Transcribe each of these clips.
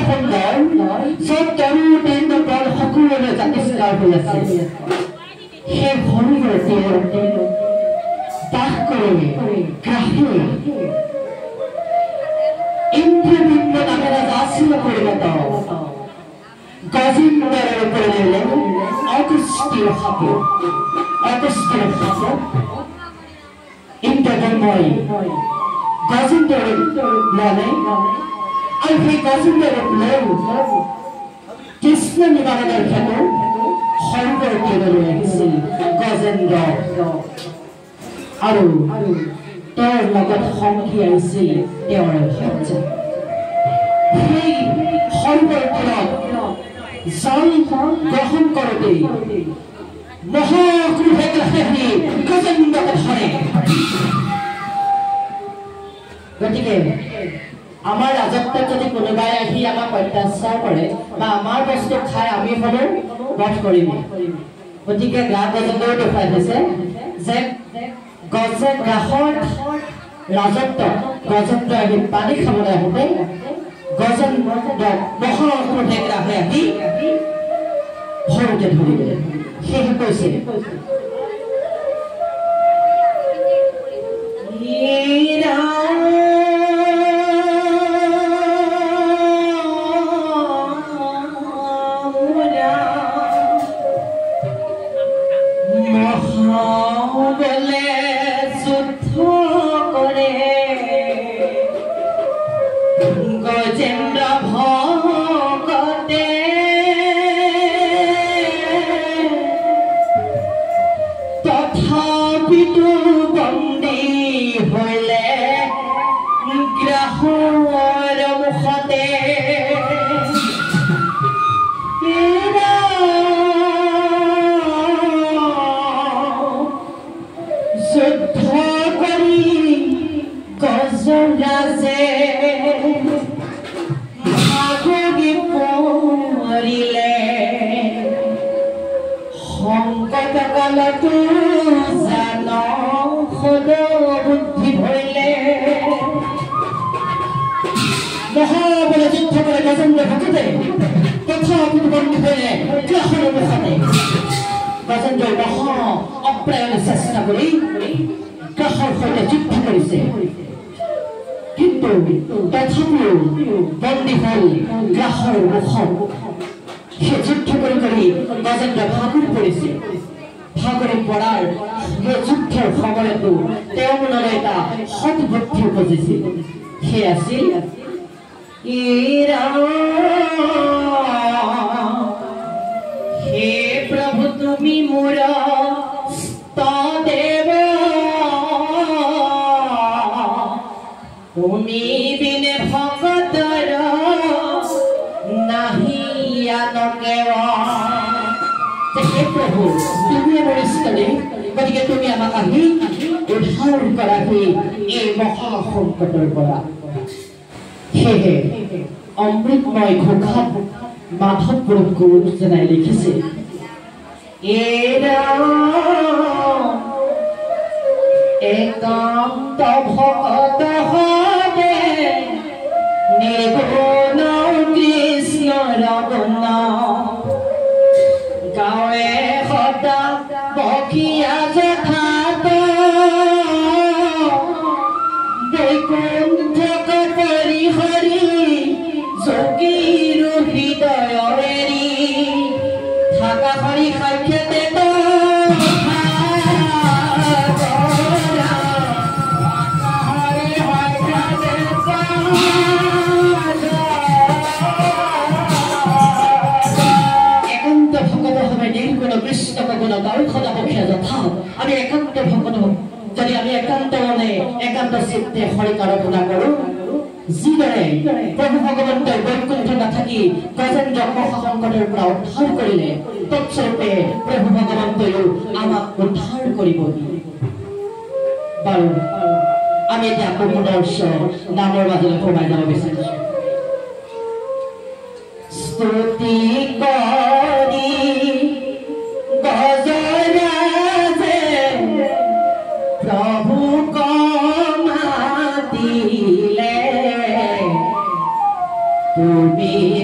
সুন্দৰ য'ত তৰু তেন্দ্ৰ তল সকলোৰে জাতিষ্কাৰ হৈ আছে সেই সৰুতে বাস কৰে গ্ৰাহী ইন্দ্ৰবিন্দ নামেৰে আছিল পৰিণত গজেন্দ্ৰৰ ওপৰলৈ অগস্তিৰ সাপ ইন্দ্ৰধৰ্মই গজেন্দ্ৰৰ ল'লে আৰু সেই গজেন্দ্ৰৰ লৈ কৃষ্ণ নিবাৰণৰ ক্ষেত্ৰত সৰুবৰ তীৰলৈ আহিছিল গজেন্দ্ৰ আৰু তেওঁৰ লগত সংগী আহিছিল তেওঁৰ ভক্ত সেই সৰুবৰ তীৰত জল গ্ৰহণ কৰোঁতে মহাক্ৰোধে আহি গজেন্দ্ৰক ধৰে গতিকে আমাৰ ৰাজত্বত যদি কোনোবাই আহি আমাক অত্যাচাৰ কৰে বা আমাৰ বস্তু খাই আমি হ'লেও বধ কৰিম গতিকে গ্ৰাহ গজেন্দ্ৰও দেখুৱাই দিছে যে গ্ৰাহৰ ৰাজত্ব গজেন্দ্ৰ আহি পানী খাবলৈ আহোঁতে গজেন্দ্ৰক মহাক্ৰোধে গ্ৰাহে আহি ভৰোতে ধৰিলে সেয়ে কৈছে চেষ্টা কৰি গ্ৰাহৰ সৈতে যুদ্ধ কৰিছে কিন্তু তথাপিও বন্দী হল গ্ৰাহৰ মুখত সেই যুদ্ধ কৰি গজেন্দ্ৰ ভাগৰি পৰিছে ভাগৰি পৰাৰ সেই যুদ্ধৰ সময়তো তেওঁৰ মনলৈ এটা সৎবুদ্ধি উপজিছিল সেই আছিল হে প্ৰভু তুমি মোৰ তুমি বিনে ভগতৰ নাহি প্ৰভু তুমি মোৰ ইষ্টৰে গতিকে তুমি আমাক আহি উদ্ধাৰ কৰাহি এই মহাসংকটৰ পৰা সেয়ে অমৃতময় ঘোষাত মাধৱ গুৰু জনাই লিখিছে একান্ত ভকত হবে নিৰ্গুণ কৃষ্ণ ৰগুণ গাঁৱে সদা বকিয়া যথাত বৈকুণ্ঠক পৰিহৰি যোগীৰ হৃদয় এৰি থাকা হৰি সাক্ষাতে আমি একান্ত ভকত যদি আমি একান্ত মনে একান্ত চিত্তে হৰিক আৰাধনা কৰোঁ যিদৰে প্ৰভু ভগৱন্তই বৈকুণ্ঠ নাথাকি গজেন্দ্ৰক মহাসংকটৰ পৰা উদ্ধাৰ কৰিলে তৎস্বৰূপে প্ৰভু ভগৱন্তয়ো আমাক উদ্ধাৰ কৰিব বাৰু আমি এতিয়া পুনৰশ্চ নামৰ মাজলৈ সোমাই যাব বিচাৰিছোঁ স্তুতি কৰি তুমি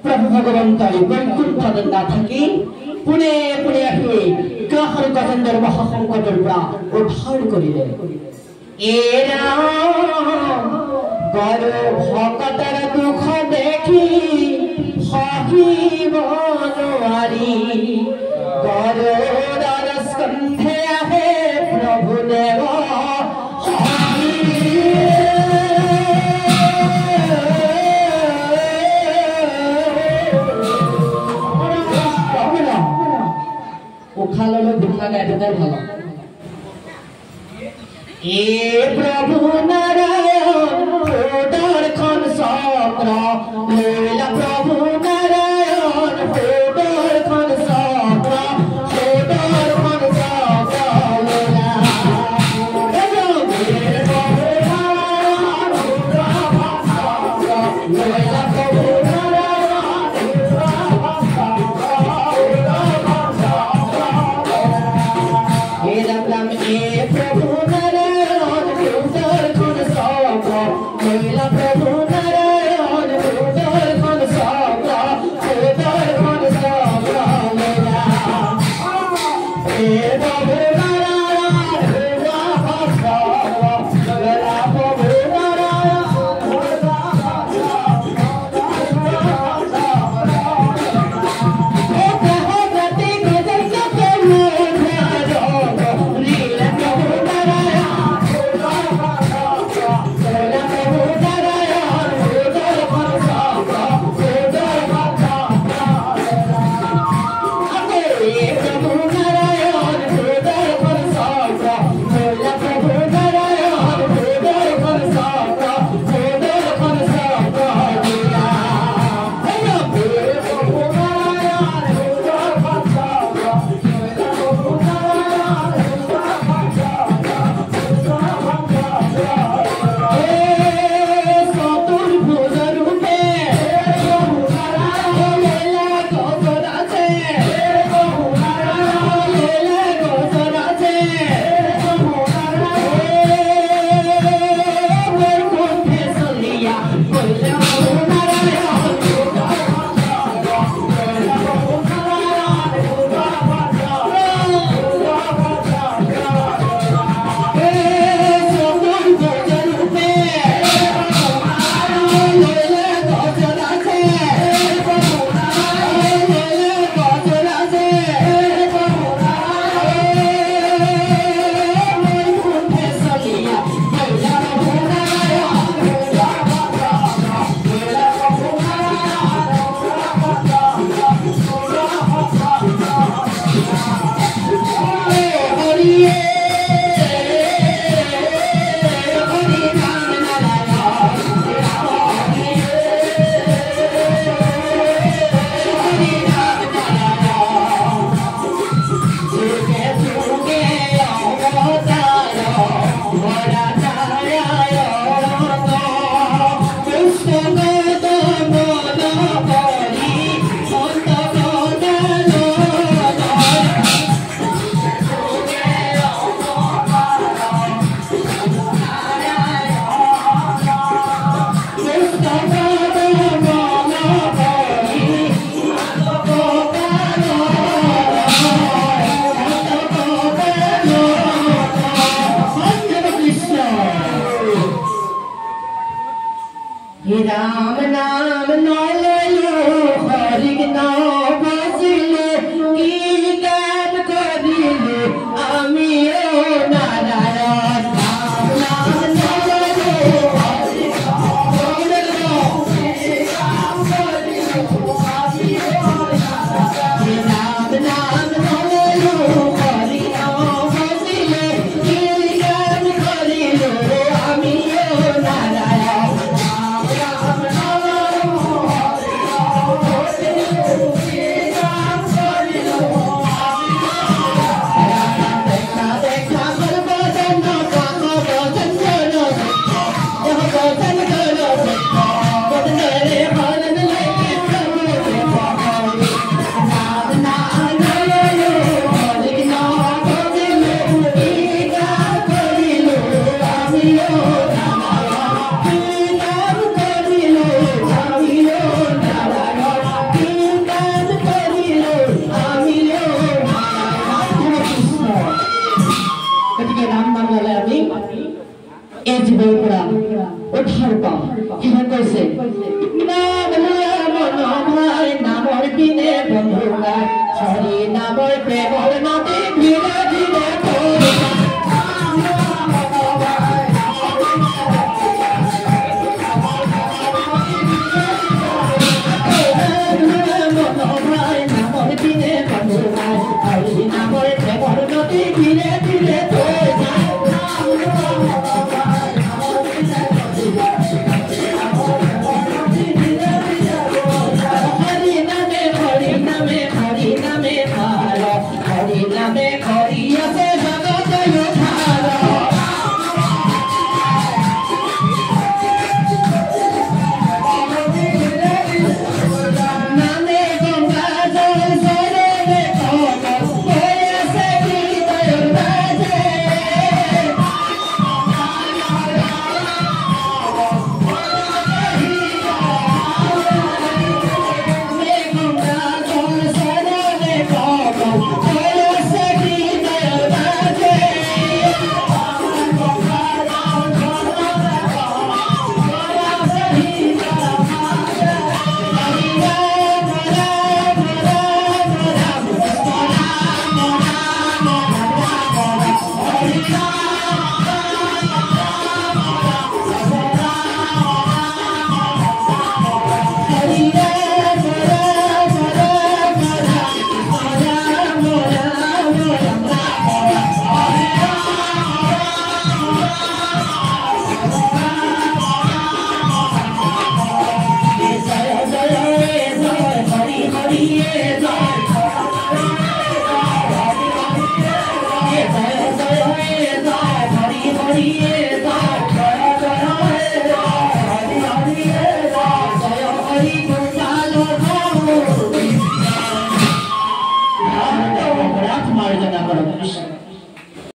प्रभु भगवंतले वैकुंठत नाथकी पुणे पुणे आহি কাহৰ গজেন্দ্ৰ মহাসংকটৰ পৰা উদ্ধাৰ কৰিলে এৰা গৰ ভকতৰ দুখ দেখি সহিব নোৱাৰি গৰৰ স্কন্ধে আহে প্ৰভু দেৱ খাললৈ দুখা গাইতে ভালো এ প্ৰভু নাৰায়ণ দৰ্শন চক্ৰ